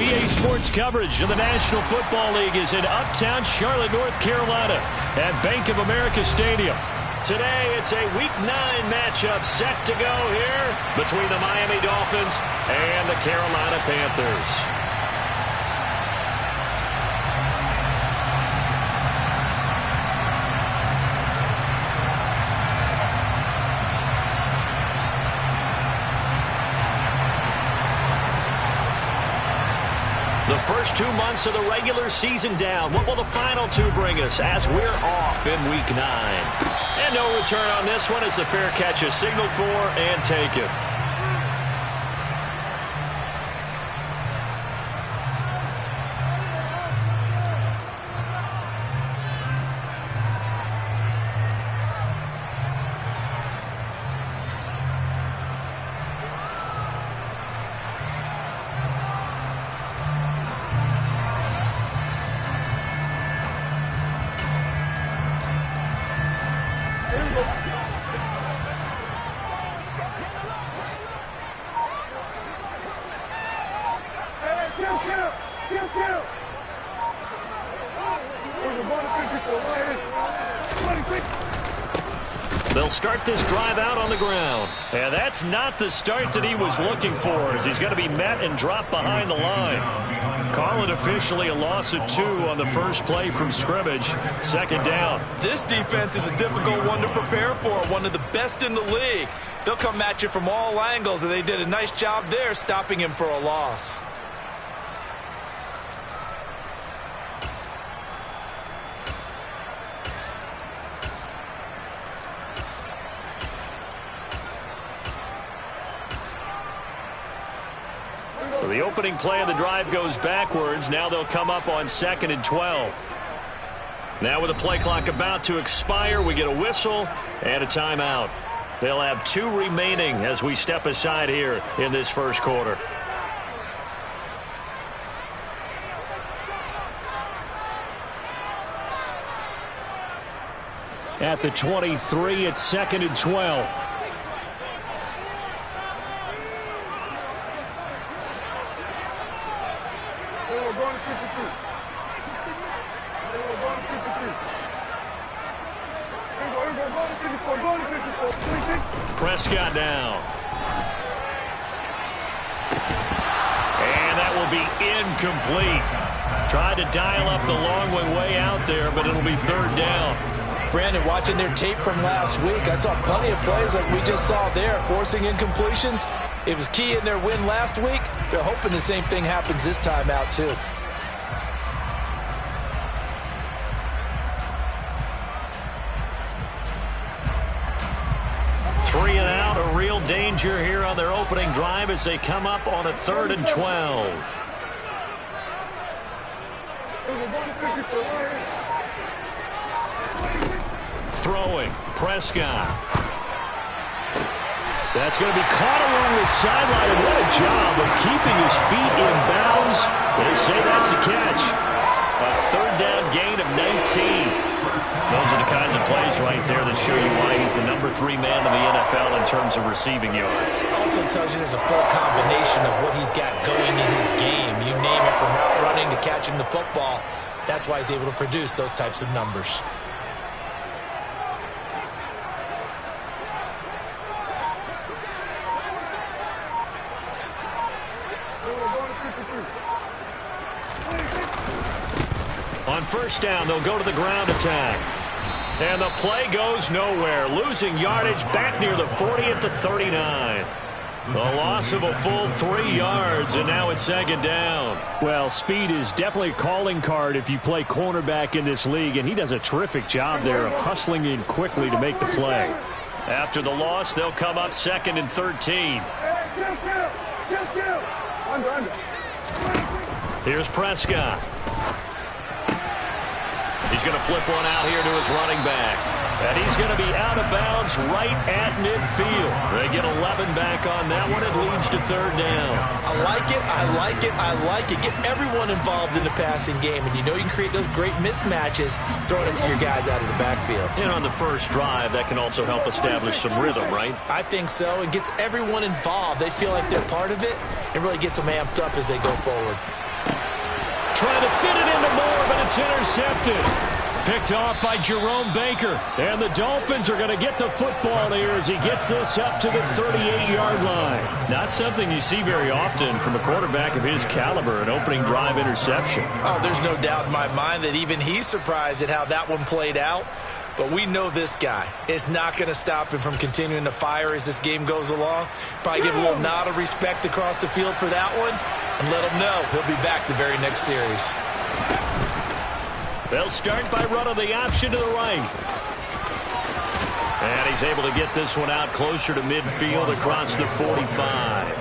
EA Sports coverage of the National Football League is in uptown Charlotte, North Carolina at Bank of America Stadium. Today, it's a Week 9 matchup set to go here between the Miami Dolphins and the Carolina Panthers. The first 2 months of the regular season down. What will the final 2 bring us as we're off in Week 9? And no return on this one as the fair catch is signaled for and taken. They'll start this drive out on the ground. And that's not the start that he was looking for, as he's going to be met and dropped behind the line. Call it officially a loss of 2 on the first play from scrimmage. Second down. This defense is a difficult one to prepare for, one of the best in the league. They'll come at you from all angles, and they did a nice job there stopping him for a loss. So the opening play of the drive goes backwards. Now they'll come up on 2nd and 12. Now with the play clock about to expire, we get a whistle and a timeout. They'll have 2 remaining as we step aside here in this first quarter. At the 23, it's 2nd and 12. Prescott down. And that will be incomplete. Tried to dial up the long one way out there, but it'll be 3rd down. Brandon, watching their tape from last week, I saw plenty of plays like we just saw there, forcing incompletions. It was key in their win last week. They're hoping the same thing happens this time out, too. Three and out, a real danger here on their opening drive as they come up on a 3rd and 12. Throwing, Prescott. That's going to be caught along the sideline, and what a job of keeping his feet in bounds. They say that's a catch. A 3rd down gain of 19. Those are the kinds of plays right there that show you why he's the number 3 man in the NFL in terms of receiving yards. Also tells you there's a full combination of what he's got going in his game. You name it, from route running to catching the football. That's why he's able to produce those types of numbers. On 1st down, they'll go to the ground attack. And the play goes nowhere. Losing yardage back near the 40 at the 39. The loss of a full 3 yards, and now it's 2nd down. Well, speed is definitely a calling card if you play cornerback in this league, and he does a terrific job there of hustling in quickly to make the play. After the loss, they'll come up 2nd and 13. Here's Prescott. He's going to flip one out here to his running back. And he's going to be out of bounds right at midfield. They get 11 back on that one. It leads to 3rd down. I like it, I like it, I like it. Get everyone involved in the passing game. And you know you can create those great mismatches throwing it to your guys out of the backfield. And on the first drive, that can also help establish some rhythm, right? I think so. And gets everyone involved. They feel like they're part of it and really gets them amped up as they go forward. trying to fit it into Moore, but it's intercepted. Picked off by Jerome Baker. And the Dolphins are going to get the football here as he gets this up to the 38-yard line. Not something you see very often from a quarterback of his caliber, an opening drive interception. Oh, there's no doubt in my mind that even he's surprised at how that one played out. But we know this guy is not going to stop him from continuing to fire as this game goes along. Probably give a little nod of respect across the field for that one and let him know he'll be back the very next series. They'll start by running the option to the right. And he's able to get this one out closer to midfield across the 45.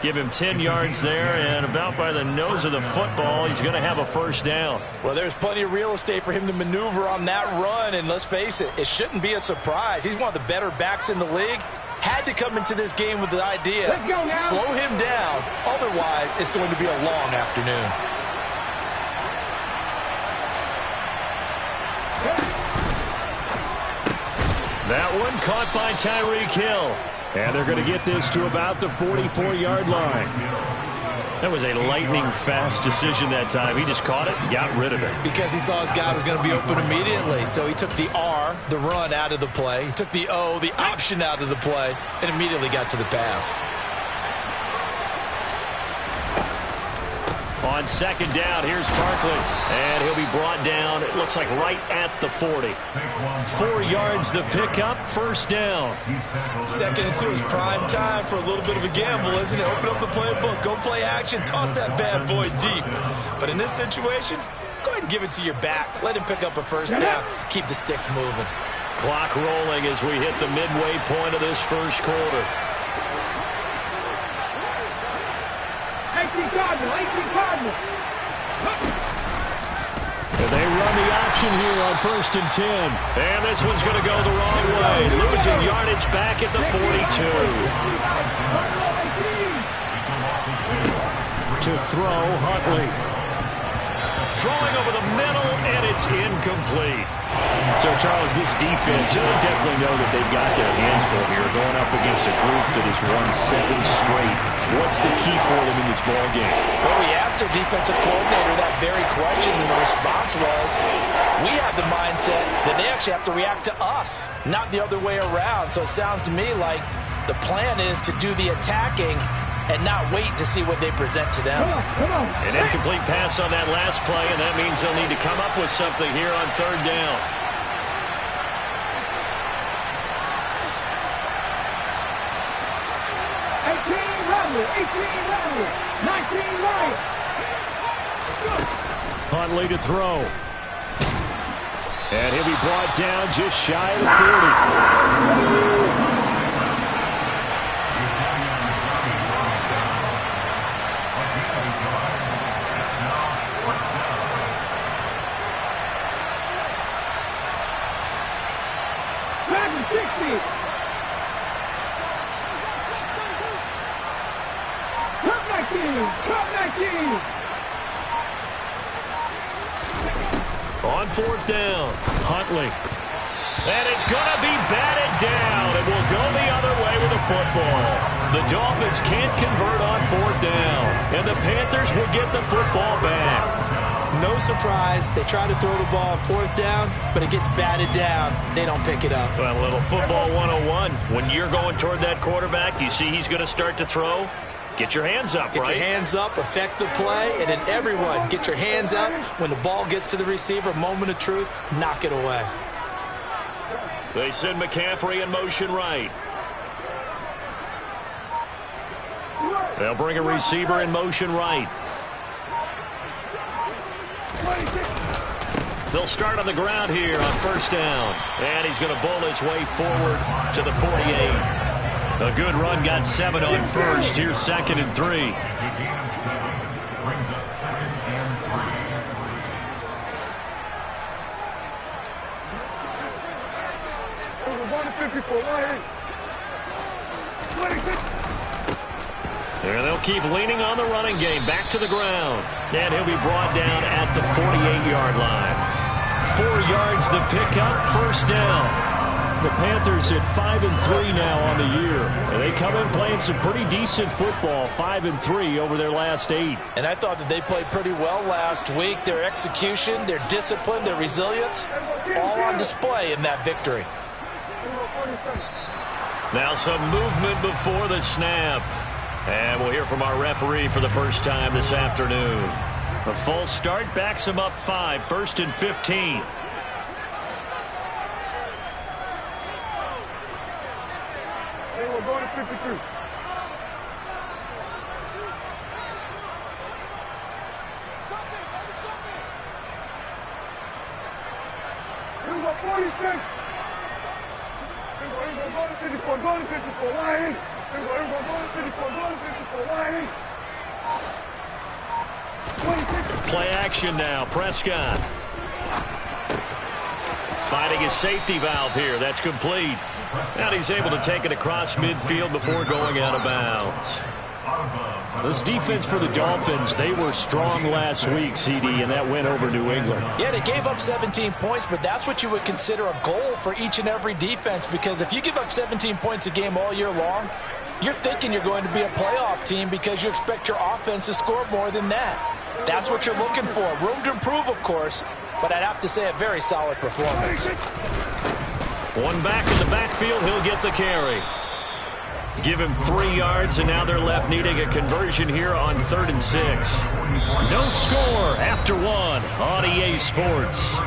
Give him 10 yards there, and about by the nose of the football, he's going to have a first down. Well, there's plenty of real estate for him to maneuver on that run, and let's face it, it shouldn't be a surprise. He's one of the better backs in the league. Had to come into this game with the idea, slow him down, otherwise it's going to be a long afternoon. That one caught by Tyreek Hill. And they're going to get this to about the 44-yard line. That was a lightning-fast decision that time. He just caught it and got rid of it. Because he saw his guy was going to be open immediately. So he took the R, the run, out of the play. He took the O, the option, out of the play, and immediately got to the pass. On second down, here's Barkley. And he'll be brought down, it looks like right at the 40. 4 yards the pickup, first down. 2nd and 2 is prime time for a little bit of a gamble, isn't it? Open up the playbook, go play action, toss that bad boy deep. But in this situation, go ahead and give it to your back. Let him pick up a first down. Keep the sticks moving. Clock rolling as we hit the midway point of this first quarter. 18 Cardinal. And they run the option here on 1st and 10. And this one's going to go the wrong way. Losing yardage back at the 42. To throw, Huntley. Throwing over the middle, and it's incomplete. So, Charles, this defense, they definitely know that they've got their hands full here, going up against a group that has won 7 straight. What's the key for them in this ball game? Well, we asked their defensive coordinator that very question, and the response was, we have the mindset that they actually have to react to us, not the other way around. So it sounds to me like the plan is to do the attacking and not wait to see what they present to them. An incomplete pass on that last play, and that means they'll need to come up with something here on 3rd down. Huntley to throw. And he'll be brought down just shy of the 40. On 4th down, Huntley. And it's going to be batted down, and will go the other way with the football. The Dolphins can't convert on 4th down, and the Panthers will get the football back. No surprise, they try to throw the ball on 4th down, but it gets batted down. They don't pick it up. Well, a little football 101. When you're going toward that quarterback, you see he's going to start to throw. Get your hands up, right? Get your hands up, affect the play, and then everyone get your hands up. When the ball gets to the receiver, moment of truth, knock it away. They send McCaffrey in motion right. They'll bring a receiver in motion right. They'll start on the ground here on 1st down. And he's going to bowl his way forward to the 48. A good run, got 7 on 1st. Here's 2nd and 3. And they'll keep leaning on the running game. Back to the ground. And he'll be brought down at the 48-yard line. 4 yards the pickup, 1st down. The Panthers at 5-3 now on the year. And they come in playing some pretty decent football, 5-3 over their last 8. And I thought that they played pretty well last week. Their execution, their discipline, their resilience, all on display in that victory. Now some movement before the snap. And we'll hear from our referee for the first time this afternoon. A full start backs him up 5, 1st and 15. We're going to 53. Here we go, 46. Here we go to 54, go to 54, Lions. Here we go to 54, go to 54, Lions. 26. Play action now, Prescott. Finding his safety valve here. That's complete. And he's able to take it across midfield before going out of bounds. This defense for the Dolphins, they were strong last week, CD, and that went over New England. Yeah, they gave up 17 points, but that's what you would consider a goal for each and every defense, because if you give up 17 points a game all year long, you're thinking you're going to be a playoff team because you expect your offense to score more than that. That's what you're looking for. Room to improve, of course, but I'd have to say a very solid performance. One back in the backfield, he'll get the carry. Give him 3 yards, and now they're left needing a conversion here on 3rd and 6. No score after 1 on EA Sports.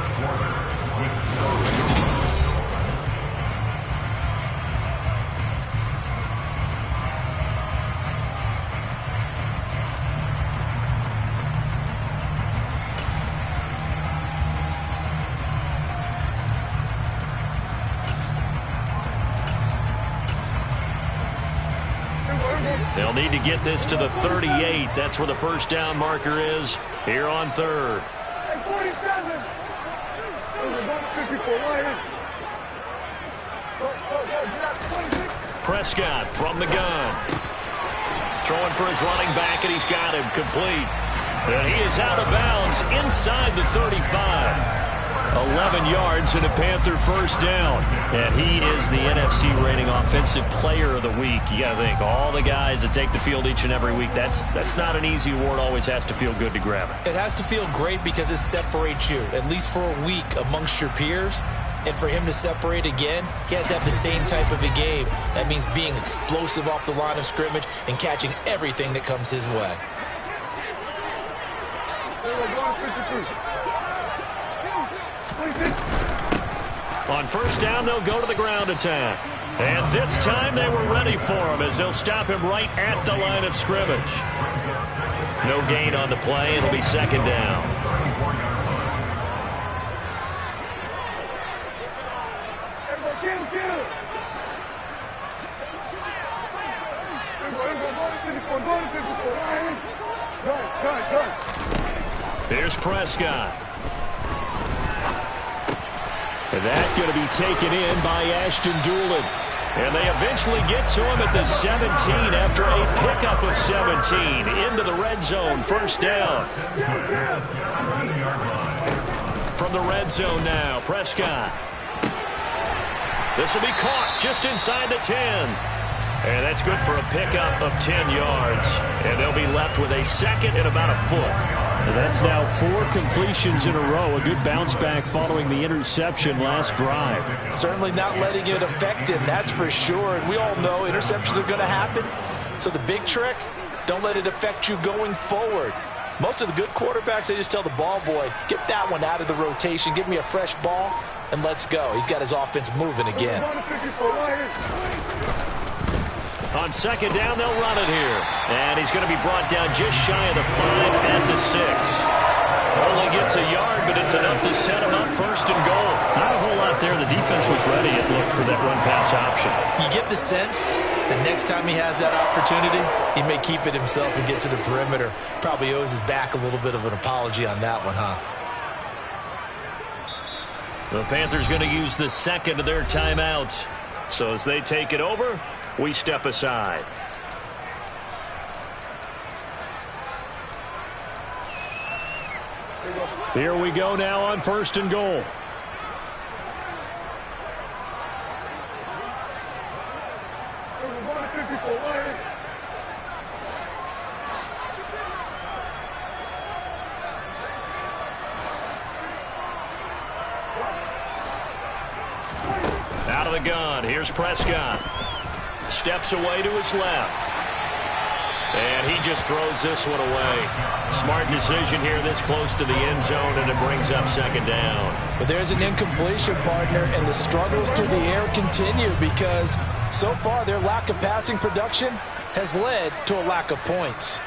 They'll need to get this to the 38. That's where the first down marker is here on 3rd. 47. Prescott from the gun. Throwing for his running back, and he's got him complete. And he is out of bounds inside the 35. 11 yards and a Panther first down. And he is the NFC rating offensive player of the week. You got to think, all the guys that take the field each and every week, that's not an easy award. Always has to feel good to grab it. It has to feel great because it separates you, at least for a week, amongst your peers. And for him to separate again, he has to have the same type of a game. That means being explosive off the line of scrimmage and catching everything that comes his way. On first down, they'll go to the ground attack. And this time they were ready for him as they'll stop him right at the line of scrimmage. No gain on the play. It'll be 2nd down. Here's Prescott. And that's going to be taken in by Ashton Doolin. And they eventually get to him at the 17 after a pickup of 17 into the red zone. First down. From the red zone now, Prescott. This will be caught just inside the 10. And that's good for a pickup of 10 yards. And they'll be left with a 2nd and about a foot. And that's now 4 completions in a row. A good bounce back following the interception last drive. Certainly not letting it affect him, that's for sure. And we all know interceptions are going to happen. So the big trick, don't let it affect you going forward. Most of the good quarterbacks, they just tell the ball boy, get that one out of the rotation, give me a fresh ball, and let's go. He's got his offense moving again. On 2nd down, they'll run it here. And he's going to be brought down just shy of the 5 at the 6. Only gets a yard, but it's enough to set him up 1st and goal. Not a whole lot there. The defense was ready, it looked, for that run-pass option. You get the sense that next time he has that opportunity, he may keep it himself and get to the perimeter. Probably owes his back a little bit of an apology on that one, huh? The Panthers going to use the 2nd of their timeouts. So as they take it over, we step aside. Here we go now on 1st and goal. going to 54. Why? Out of the gun, here's Prescott. Steps away to his left. And he just throws this one away. Smart decision here this close to the end zone, and it brings up second down. But there's an incompletion, partner, and the struggles through the air continue because so far their lack of passing production has led to a lack of points.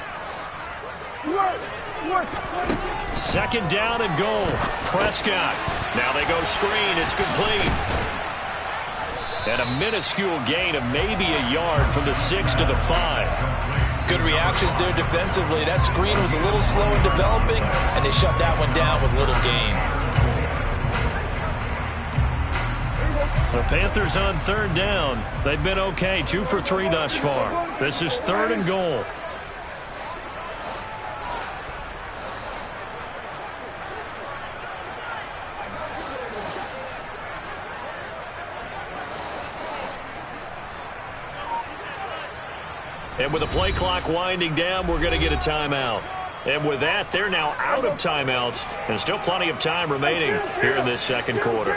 Second down and goal. Prescott. Now they go screen. It's complete. And a minuscule gain of maybe a yard from the 6 to the 5. Good reactions there defensively. That screen was a little slow in developing, and they shut that one down with little gain. The Panthers on third down. They've been okay, 2 for 3 thus far. This is third and goal. And with the play clock winding down, we're going to get a timeout. And with that, they're now out of timeouts, and still plenty of time remaining here in this second quarter.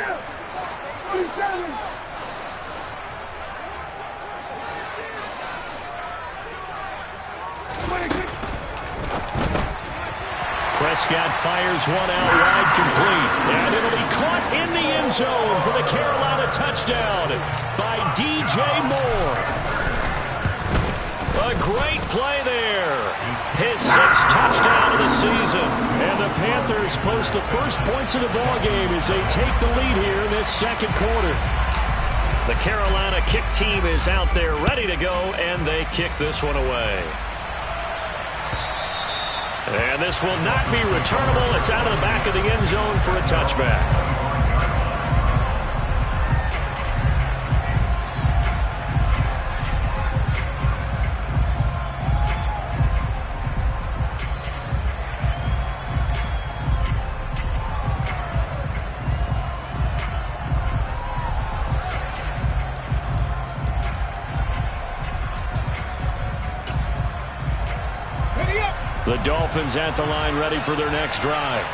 Prescott fires one out wide, complete. And it'll be caught in the end zone for the Carolina touchdown by DJ Moore. A great play there. His 6th touchdown of the season. And the Panthers post the first points of the ballgame as they take the lead here in this second quarter. The Carolina kick team is out there ready to go, and they kick this one away. And this will not be returnable. It's out of the back of the end zone for a touchback. The Dolphins at the line, ready for their next drive.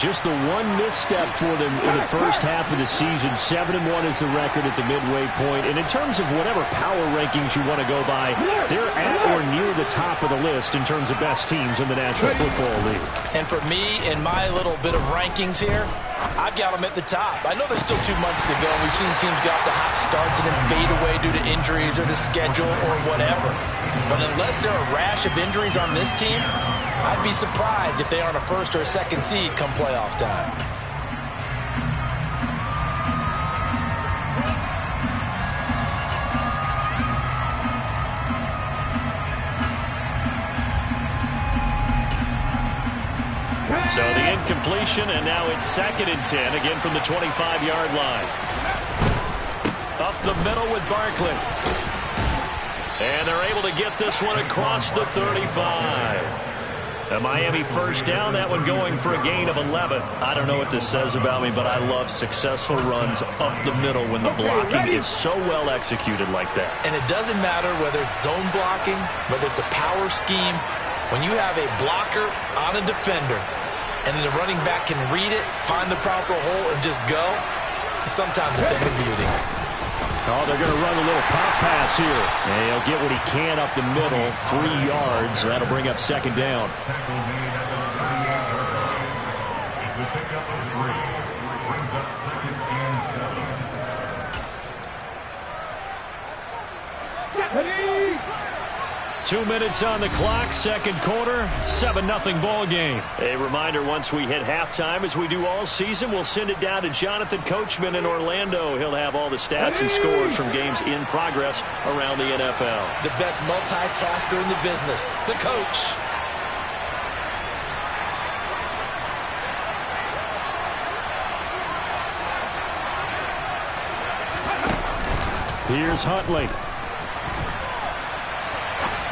Just the one misstep for them in the first half of the season. 7-1 is the record at the midway point. And in terms of whatever power rankings you want to go by, they're at or near the top of the list in terms of best teams in the National Football League. And for me, in my little bit of rankings here, I've got them at the top. I know there's still 2 months to go. We've seen teams get off to hot starts and then fade away due to injuries or the schedule or whatever. But unless there are a rash of injuries on this team, I'd be surprised if they aren't a first or a second seed come playoff time. So the incompletion, and now it's 2nd and 10, again from the 25-yard line. Up the middle with Barkley. And they're able to get this one across the 35. A Miami first down, that one going for a gain of 11. I don't know what this says about me, but I love successful runs up the middle when the blocking is so well executed like that. And it doesn't matter whether it's zone blocking, whether it's a power scheme. When you have a blocker on a defender, and then the running back can read it, find the proper hole, and just go, sometimes a thing of beauty. Oh, they're going to run a little pop pass here. And he'll get what he can up the middle, 3 yards. That'll bring up second down. Pick up a 3. Brings up 2nd and 7. 2 minutes on the clock, second quarter, 7-0 ball game. A reminder, once we hit halftime, as we do all season, we'll send it down to Jonathan Coachman in Orlando. He'll have all the stats and scores from games in progress around the NFL. The best multitasker in the business, the coach. Here's Huntley.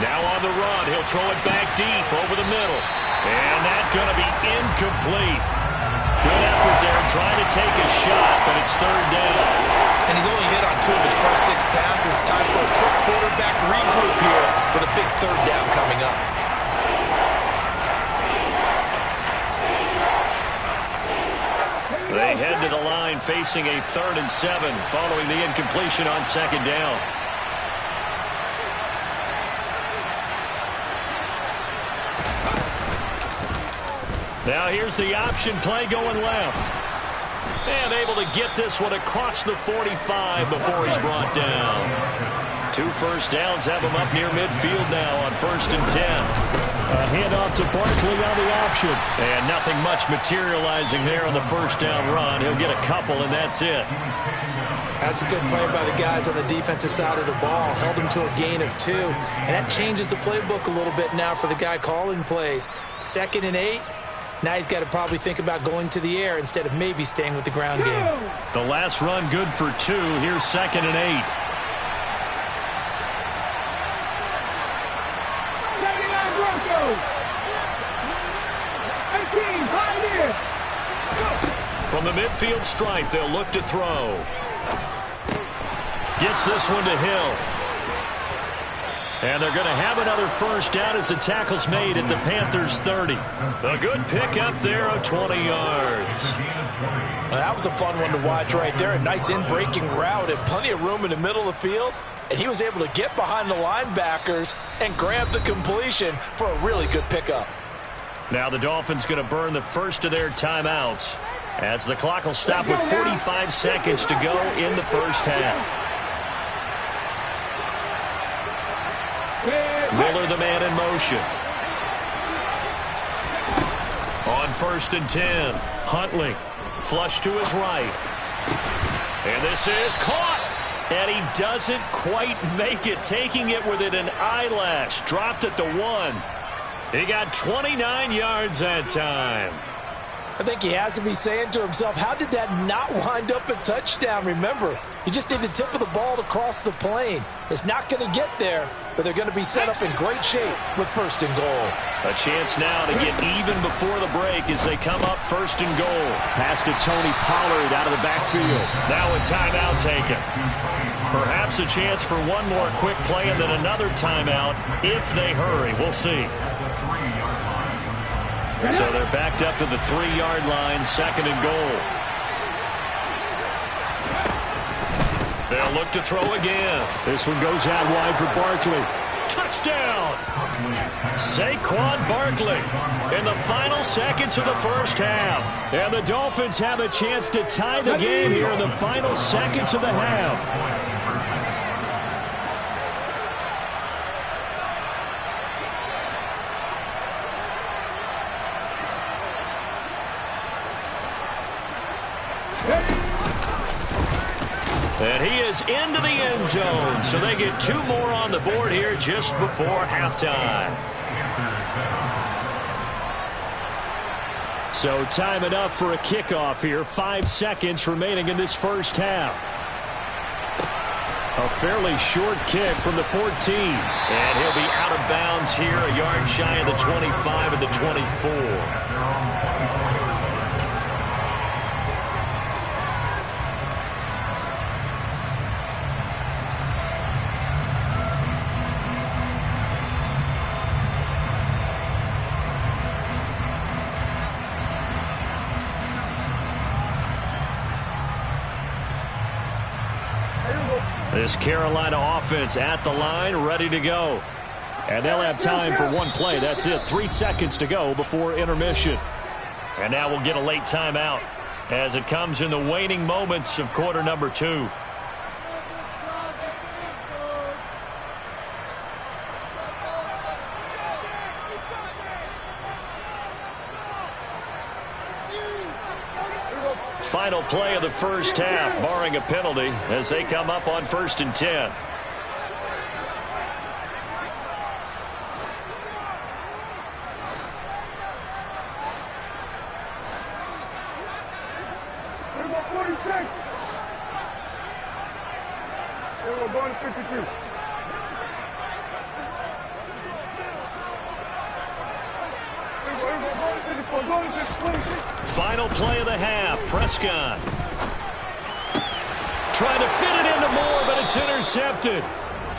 Now on the run, he'll throw it back deep over the middle. And that's going to be incomplete. Good effort there, trying to take a shot, but it's third down. And he's only hit on 2 of his first 6 passes. Time for a quick quarterback regroup here with a big third down coming up. They head to the line facing a 3rd and 7 following the incompletion on 2nd down. Now here's the option play going left. And able to get this one across the 45 before he's brought down. 2 first downs have him up near midfield now on 1st and 10. A handoff to Barkley on the option. And nothing much materializing there on the first down run. He'll get a couple, and that's it. That's a good play by the guys on the defensive side of the ball. Held him to a gain of 2. And that changes the playbook a little bit now for the guy calling plays. 2nd and 8. Now he's got to probably think about going to the air instead of maybe staying with the ground game. The last run good for 2. Here's 2nd and 8. From the midfield stripe, they'll look to throw. Gets this one to Hill. And they're going to have another first down as the tackle's made at the Panthers' 30. A good pickup there of 20 yards. Well, that was a fun one to watch right there. A nice in-breaking route and plenty of room in the middle of the field. And he was able to get behind the linebackers and grab the completion for a really good pickup. Now the Dolphins going to burn the first of their timeouts as the clock will stop with 45 seconds to go in the first half. Miller, the man in motion. On 1st and 10, Huntley. Flush to his right. And this is caught. And he doesn't quite make it, taking it within an eyelash. Dropped at the 1. He got 29 yards that time. I think he has to be saying to himself, how did that not wind up a touchdown? Remember, you just need the tip of the ball to cross the plane. It's not going to get there, but they're going to be set up in great shape with 1st and goal. A chance now to get even before the break as they come up 1st and goal. Pass to Tony Pollard out of the backfield. Now a timeout taken. Perhaps a chance for one more quick play and then another timeout if they hurry. We'll see. So they're backed up to the 3-yard line, 2nd and goal. They'll look to throw again. This one goes out wide for Barkley. Touchdown! Saquon Barkley in the final seconds of the first half. And the Dolphins have a chance to tie the game here in the final seconds of the half. And he is into the end zone, so they get 2 more on the board here just before halftime. So time enough for a kickoff here. 5 seconds remaining in this first half. A fairly short kick from the 14. And he'll be out of bounds here, a yard shy of the 25 and the 24. This Carolina offense at the line, ready to go. And they'll have time for one play. That's it. 3 seconds to go before intermission. And now we'll get a late timeout as it comes in the waning moments of quarter number 2. Final play of the first half, barring a penalty, as they come up on 1st and 10. Final play of the half. Prescott trying to fit it into Moore, but it's It's intercepted.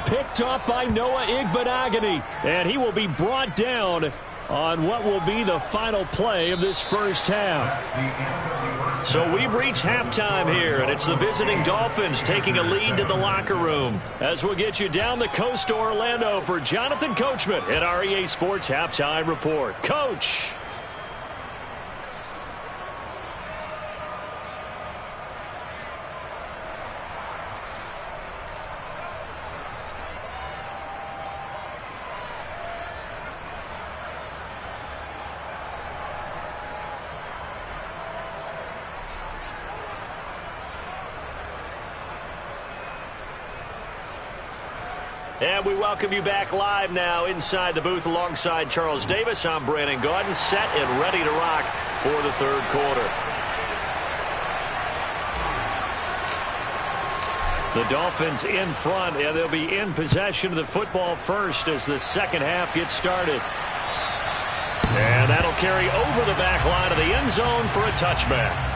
Picked off by Noah Igbenogany. And he will be brought down on what will be the final play of this first half. So we've reached halftime here, and it's the visiting Dolphins taking a lead to the locker room. As we'll get you down the coast to Orlando for Jonathan Coachman at our EA Sports Halftime Report. Coach. And we welcome you back live now inside the booth alongside Charles Davis. I'm Brandon Gaudin, set and ready to rock for the third quarter. The Dolphins in front, and they'll be in possession of the football first as the second half gets started. And that'll carry over the back line of the end zone for a touchback.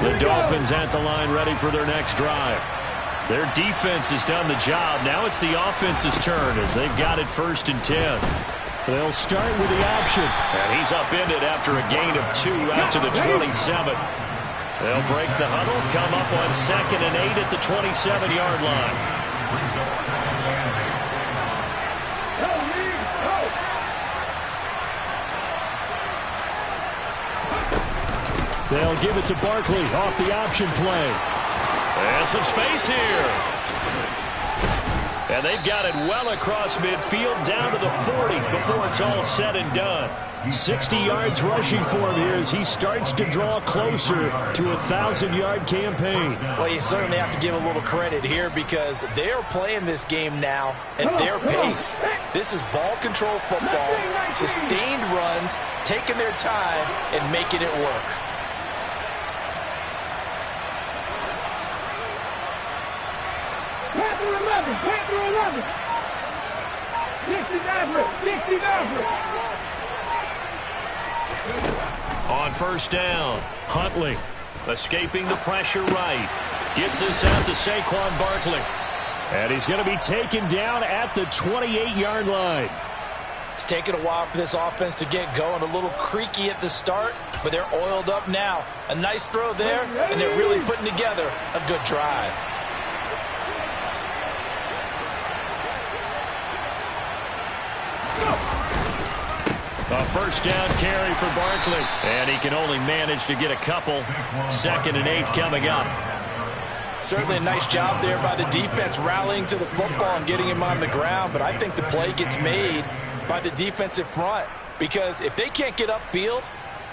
The Dolphins at the line ready for their next drive. Their defense has done the job. Now it's the offense's turn as they've got it 1st and 10. They'll start with the option. And he's upended after a gain of 2 out to the 27. They'll break the huddle, come up on 2nd and 8 at the 27-yard line. They'll give it to Barkley off the option play. And some space here. And they've got it well across midfield down to the 40 before it's all said and done. 60 yards rushing for him here as he starts to draw closer to a 1,000-yard campaign. Well, you certainly have to give a little credit here because they're playing this game now at their pace. This is ball control football, sustained runs, taking their time and making it work. On 1st down, Huntley escaping the pressure right. Gets this out to Saquon Barkley. And he's going to be taken down at the 28-yard line. It's taken a while for this offense to get going. A little creaky at the start, but they're oiled up now. A nice throw there, and they're really putting together a good drive. A 1st down carry for Barkley. And he can only manage to get a couple. 2nd and 8 coming up. Certainly a nice job there by the defense rallying to the football and getting him on the ground. But I think the play gets made by the defensive front. Because if they can't get upfield,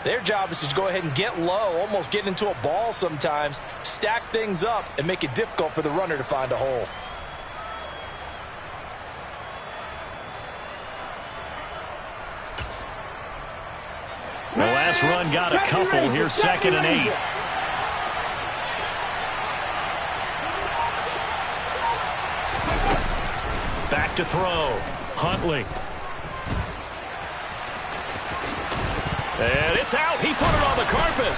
their job is to go ahead and get low, almost get into a ball sometimes, stack things up, and make it difficult for the runner to find a hole. The last run got a couple. Here's 2nd and 8. Back to throw. Huntley. And it's out. He put it on the carpet.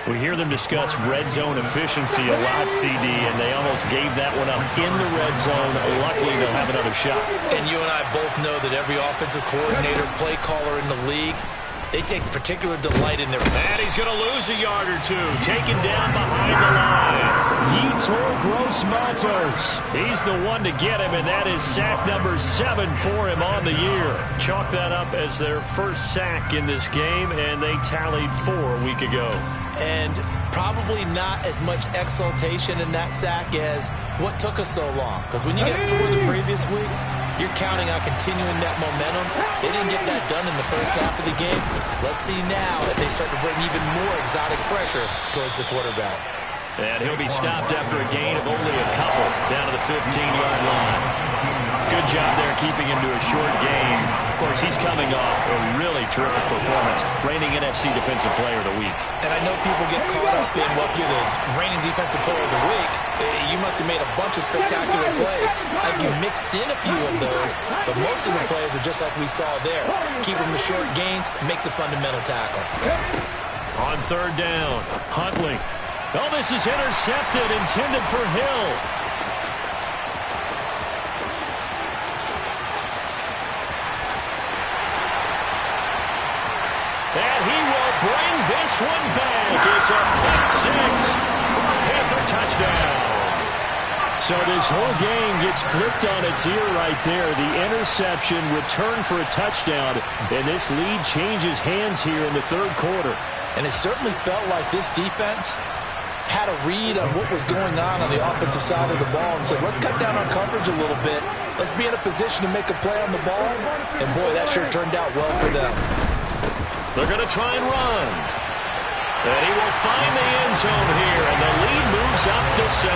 We hear them discuss red zone efficiency a lot, CD, and they almost gave that one up in the red zone. Luckily, they'll have another shot. And you and I both know that every offensive coordinator, play caller in the league, they take particular delight in their... And he's going to lose a yard or two. Taken down behind the line. Yetur Gross-Matos. He's the one to get him, and that is sack number 7 for him on the year. Chalk that up as their first sack in this game, and they tallied 4 a week ago. And probably not as much exultation in that sack as what took us so long. Because when you get 4 the previous week, you're counting on continuing that momentum. They didn't get that done in the first half of the game. Let's see now if they start to bring even more exotic pressure towards the quarterback. And he'll be stopped after a gain of only a couple down to the 15-yard line. Good job there keeping him to a short gain. Of course, he's coming off a really terrific performance, reigning NFC Defensive Player of the Week. And I know people get caught up in, well, if you're the reigning Defensive Player of the Week, you must have made a bunch of spectacular plays. I think you mixed in a few of those, but most of the plays are just like we saw there. Keep them to short gains, make the fundamental tackle. On third down, Huntley. Oh, this is intercepted, intended for Hill. And he will bring this one back. It's a pick six for a Panther touchdown. So this whole game gets flipped on its ear right there. The interception, return for a touchdown, and this lead changes hands here in the third quarter. And it certainly felt like this defense had a read on what was going on the offensive side of the ball and said, let's cut down our coverage a little bit. Let's be in a position to make a play on the ball. And, boy, that sure turned out well for them. They're going to try and run. And he will find the end zone here, and the lead moves up to 7.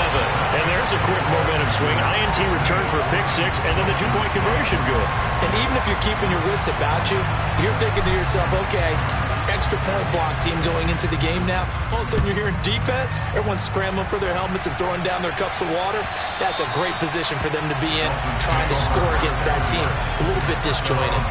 And there's a quick momentum swing. INT return for a pick six, and then the two-point conversion good. And even if you're keeping your wits about you, you're thinking to yourself, okay, extra point block team going into the game now. All of a sudden you're hearing defense. Everyone's scrambling for their helmets and throwing down their cups of water. That's a great position for them to be in, trying to score against that team. A little bit disjointed.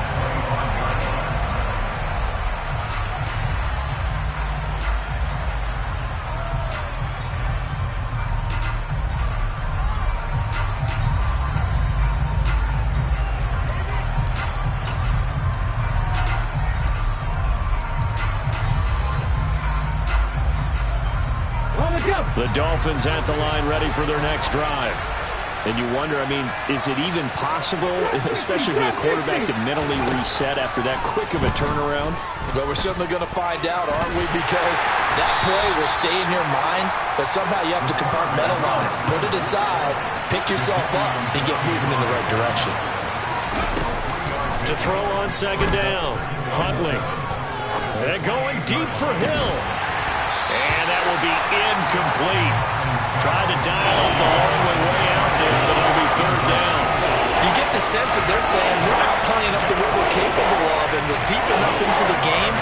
The Dolphins at the line ready for their next drive. And you wonder, I mean, is it even possible, especially for the quarterback, to mentally reset after that quick of a turnaround? Well, we're certainly going to find out, aren't we? Because that play will stay in your mind, but somehow you have to compartmentalize. Put it aside, pick yourself up, and get moving in the right direction. To throw on second down, Huntley. And going deep for Hill. And that will be incomplete. Tried to dial up the long way out there, but it'll be third down. You get the sense that they're saying we're not playing up to what we're capable of, and we're deep enough into the game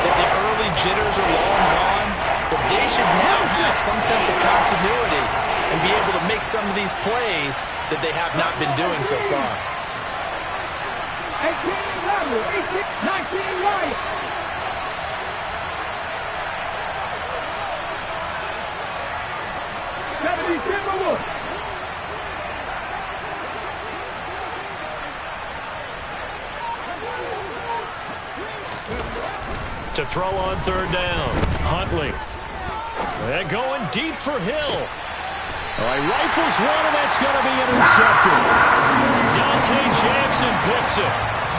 that the early jitters are long gone, that they should now have some sense of continuity and be able to make some of these plays that they have not been doing so far. 18 level, 19 right. To throw on third down, Huntley. And going deep for Hill. All right, rifles one, and that's going to be intercepted. Dante Jackson picks it.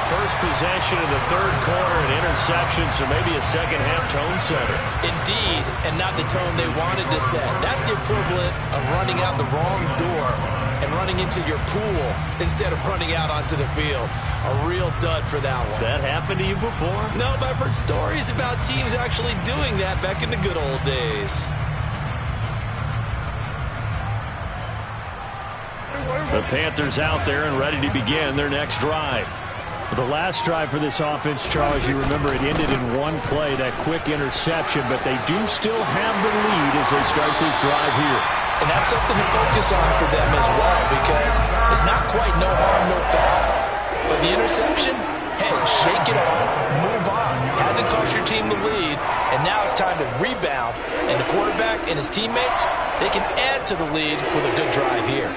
First possession of the third quarter, an interception, so maybe a second-half tone setter. Indeed, and not the tone they wanted to set. That's the equivalent of running out the wrong door and running into your pool instead of running out onto the field. A real dud for that one. Has that happened to you before? No, but I've heard stories about teams actually doing that back in the good old days. The Panthers out there and ready to begin their next drive. The last drive for this offense, Charles, you remember it ended in one play, that quick interception, but they do still have the lead as they start this drive here. And that's something to focus on for them as well, because it's not quite no harm, no foul. But the interception, hey, shake it off, move on. Hasn't cost your team the lead, and now it's time to rebound. And the quarterback and his teammates, they can add to the lead with a good drive here.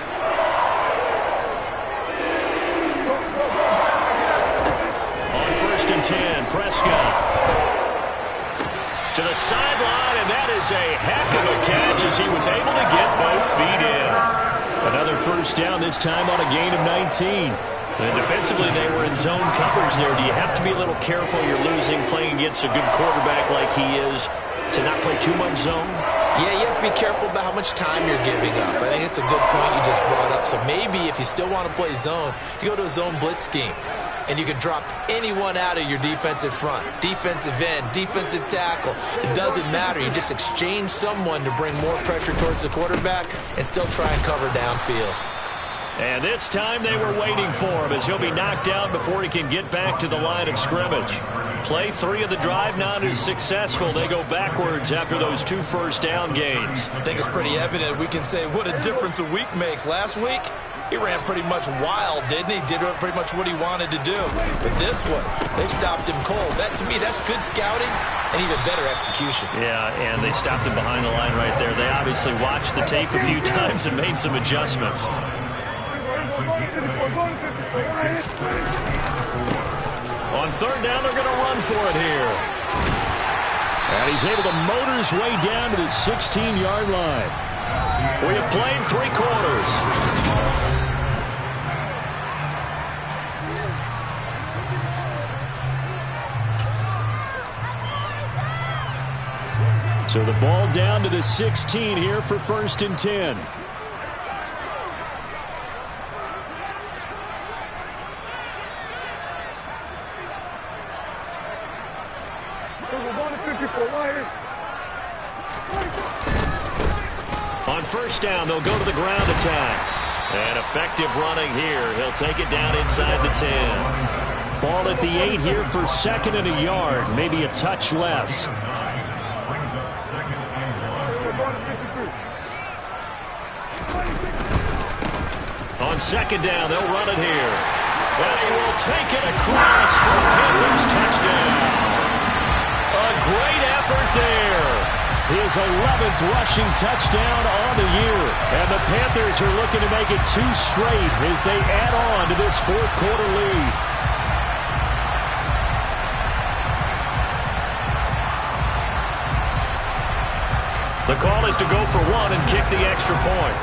On 1st and 10, Prescott. To the sideline, and that is a heck of a catch as he was able to get both feet in. Another first down, this time on a gain of 19. And defensively, they were in zone coverage there. Do you have to be a little careful? You're losing, playing against a good quarterback like he is, to not play too much zone? Yeah, you have to be careful about how much time you're giving up. I think it's a good point you just brought up. So maybe if you still want to play zone, you go to a zone blitz scheme. And you can drop anyone out of your defensive front. Defensive end, defensive tackle. It doesn't matter. You just exchange someone to bring more pressure towards the quarterback and still try and cover downfield. And this time they were waiting for him as he'll be knocked out before he can get back to the line of scrimmage. Play 3 of the drive not as successful. They go backwards after those 2 first-down gains. I think it's pretty evident. We can say what a difference a week makes. Last week, he ran pretty much wild, didn't he? Did pretty much what he wanted to do. But this one, they stopped him cold. That, to me, that's good scouting and even better execution. Yeah, and they stopped him behind the line right there. They obviously watched the tape a few times and made some adjustments. On 3rd down, they're going to run for it here. And he's able to motor his way down to the 16-yard line. We have played 3 quarters. So the ball down to the 16 here for 1st and 10. On 1st down, they'll go to the ground attack. And effective running here. He'll take it down inside the 10. Ball at the 8 here for 2nd and a yard. Maybe a touch less. On 2nd down, they'll run it here. And he will take it across for Panthers touchdown. A great effort there. His 11th rushing touchdown on the year. And the Panthers are looking to make it 2 straight as they add on to this 4th quarter lead. The call is to go for 1 and kick the extra point.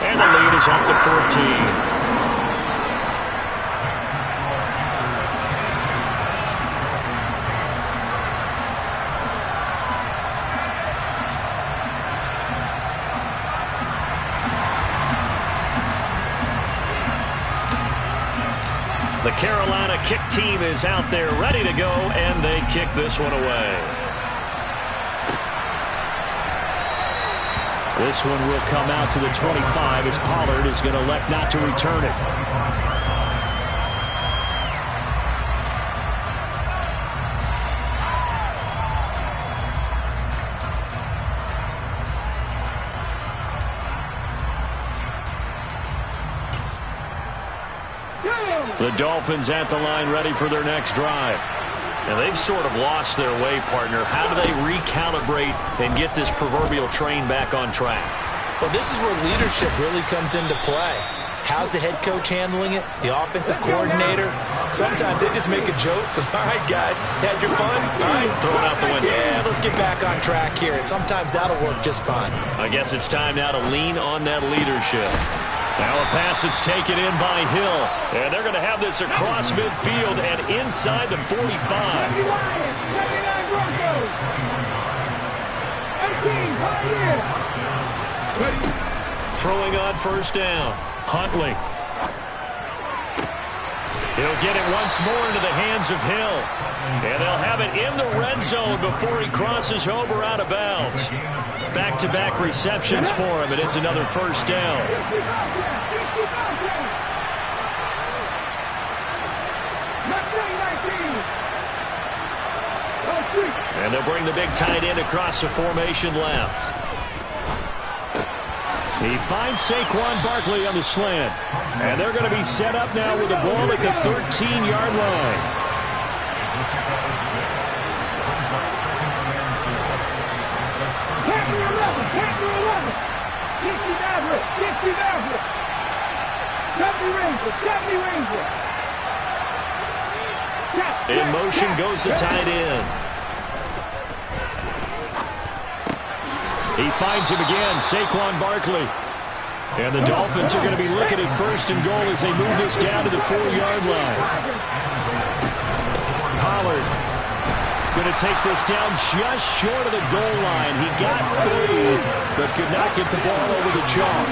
And the lead is up to 14. The Carolina kick team is out there ready to go, and they kick this one away. This one will come out to the 25 as Pollard is going to elect not to return it. The Dolphins at the line ready for their next drive. And they've sort of lost their way, partner. How do they recalibrate and get this proverbial train back on track? Well, this is where leadership really comes into play. How's the head coach handling it? The offensive coordinator? Sometimes they just make a joke. All right, guys, had your fun? All right, throw it out the window. Yeah, let's get back on track here. And sometimes that'll work just fine. I guess it's time now to lean on that leadership. Now a pass that's taken in by Hill. And they're going to have this across midfield and inside the 45. Throwing on 1st down. Huntley. He'll get it once more into the hands of Hill. And they'll have it in the red zone before he crosses over out of bounds. Back-to-back receptions for him, and it's another 1st down. And they'll bring the big tight end across the formation left. He finds Saquon Barkley on the slant. And they're going to be set up now with the ball at the 13-yard line. In motion goes the tight end. He finds him again, Saquon Barkley. And the Dolphins are going to be looking at 1st and goal as they move this down to the 4-yard line. Pollard going to take this down just short of the goal line. He got 3, but could not get the ball over the chalk.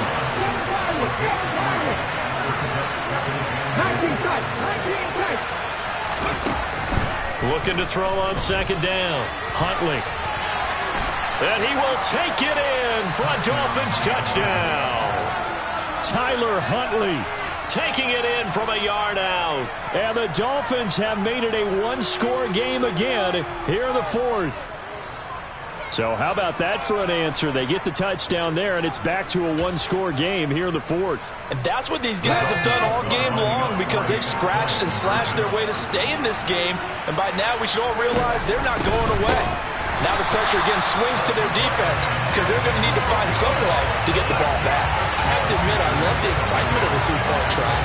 Looking to throw on 2nd down. Huntley. And he will take it in for a Dolphins touchdown. Tyler Huntley taking it in from a yard out. And the Dolphins have made it a one-score game again here in the fourth. So how about that for an answer? They get the touchdown there, and it's back to a one-score game here in the fourth. And that's what these guys have done all game long, because they've scratched and slashed their way to stay in this game. And by now we should all realize they're not going away. Now the pressure again swings to their defense, because they're going to need to find some way to get the ball back. I have to admit, I love the excitement of a two-point try.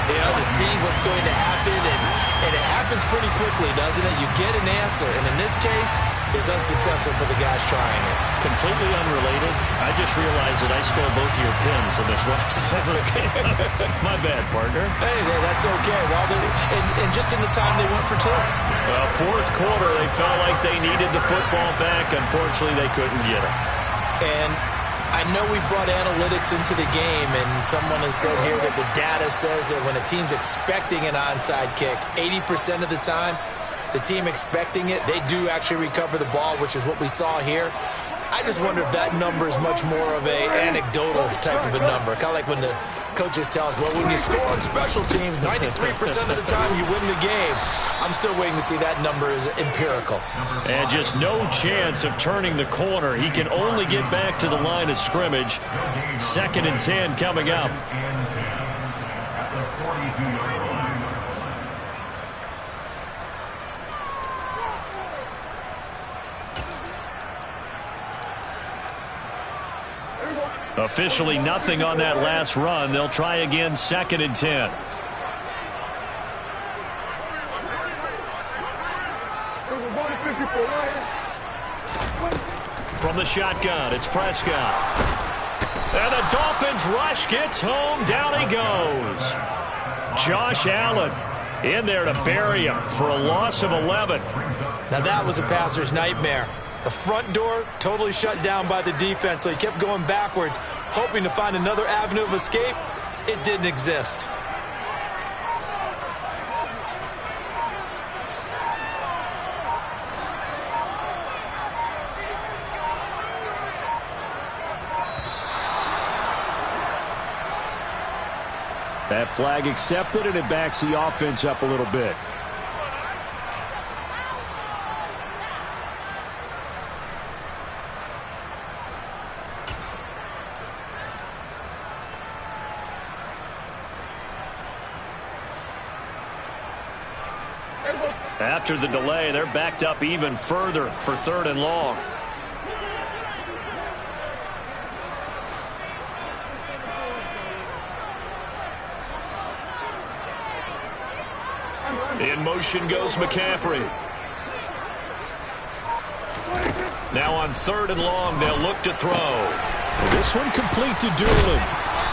You know, to see what's going to happen, and it happens pretty quickly, doesn't it? You get an answer, and in this case, it's unsuccessful for the guys trying it. Completely unrelated, I just realized that I stole both of your pins in this last game. My bad, partner. Hey, that's okay. Well, and just in the time they went for two. Well, fourth quarter, they felt like they needed the football back. Unfortunately, they couldn't get it. And I know we brought analytics into the game, and someone has said here that the data says that when a team's expecting an onside kick, 80% of the time, the team expecting it, they do actually recover the ball, which is what we saw here. I just wonder if that number is much more of a anecdotal type of a number. Kind of like when the coaches tell us, well, when you score on special teams, 93% of the time you win the game. I'm still waiting to see that number is empirical. And just no chance of turning the corner. He can only get back to the line of scrimmage. 2nd and 10 coming up. Officially nothing on that last run. They'll try again, 2nd and 10. From the shotgun, it's Prescott. And the Dolphins rush gets home. Down he goes. Josh Allen in there to bury him for a loss of 11. Now that was a passer's nightmare. The front door totally shut down by the defense, so he kept going backwards, hoping to find another avenue of escape. It didn't exist. That flag accepted, and it backs the offense up a little bit. After the delay, they're backed up even further for 3rd and long. In motion goes McCaffrey. Now on 3rd and long, they'll look to throw. This one complete to Doolin.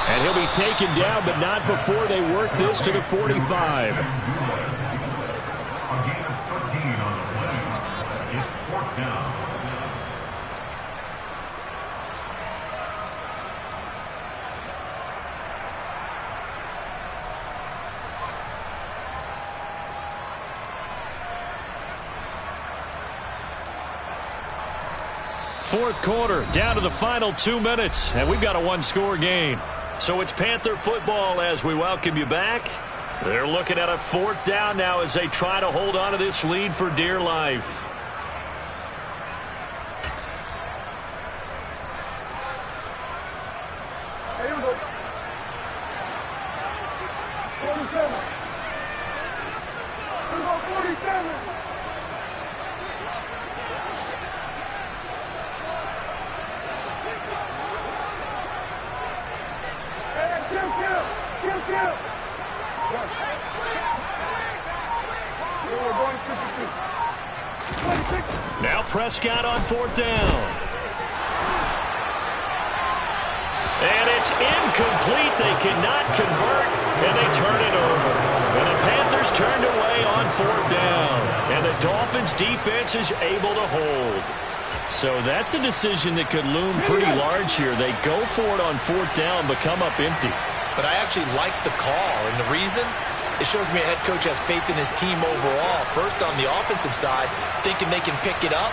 And he'll be taken down, but not before they work this to the 45. Fourth quarter, down to the final 2 minutes, and we've got a one-score game. So it's Panther football as we welcome you back. They're looking at a 4th down now as they try to hold on to this lead for dear life. Here we go. 47. Here we go, 47. Now Prescott on 4th down. And it's incomplete. They cannot convert, and they turn it over. And the Panthers turned away on 4th down. And the Dolphins defense is able to hold. So that's a decision that could loom pretty large here. They go for it on 4th down, but come up empty. But I actually like the call, and the reason? It shows me a head coach has faith in his team overall. First, on the offensive side, thinking they can pick it up.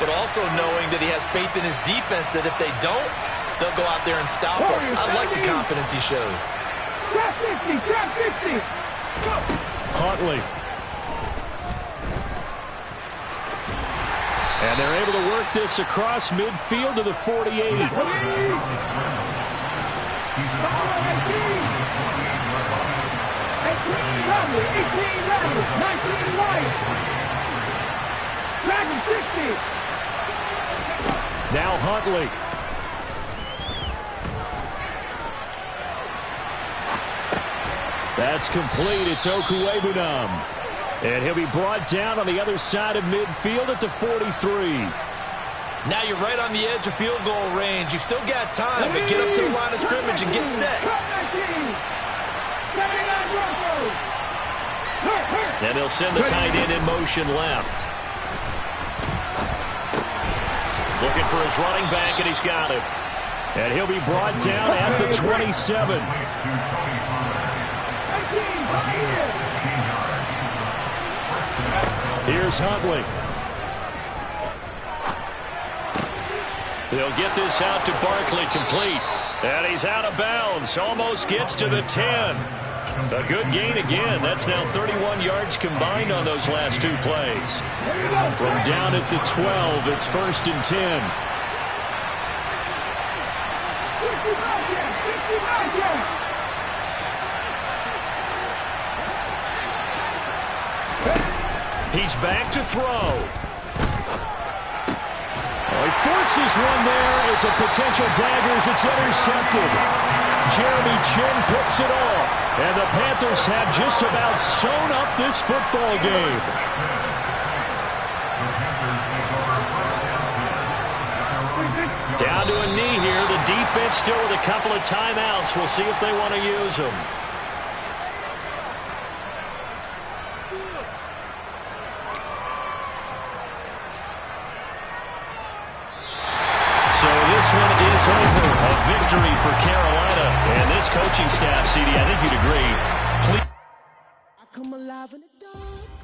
but also knowing that he has faith in his defense that if they don't, they'll go out there and stop him. I like the confidence he showed. Trap 50, trap 50. Huntley. And they're able to work this across midfield to the 48. Now Huntley. That's complete. It's Okuwebunam. And he'll be brought down on the other side of midfield at the 43. Now you're right on the edge of field goal range. You've still got time, but get up to the line of scrimmage and get set. And they'll send the tight end in motion left. Looking for his running back, and he's got him. And he'll be brought down at the 27. Here's Huntley. They'll get this out to Barkley, complete. And he's out of bounds. Almost gets to the 10. A good gain again. That's now 31 yards combined on those last two plays. From down at the 12, it's 1st and 10. He's back to throw. He forces one there. It's a potential dagger as it's intercepted. Jeremy Chin picks it off. And the Panthers have just about sewn up this football game. Down to a knee here. The defense still with a couple of timeouts. We'll see if they want to use them. So this one is over. A victory for Carolina. And this coaching staff, CD, I think you'd agree. I come alive in the dark.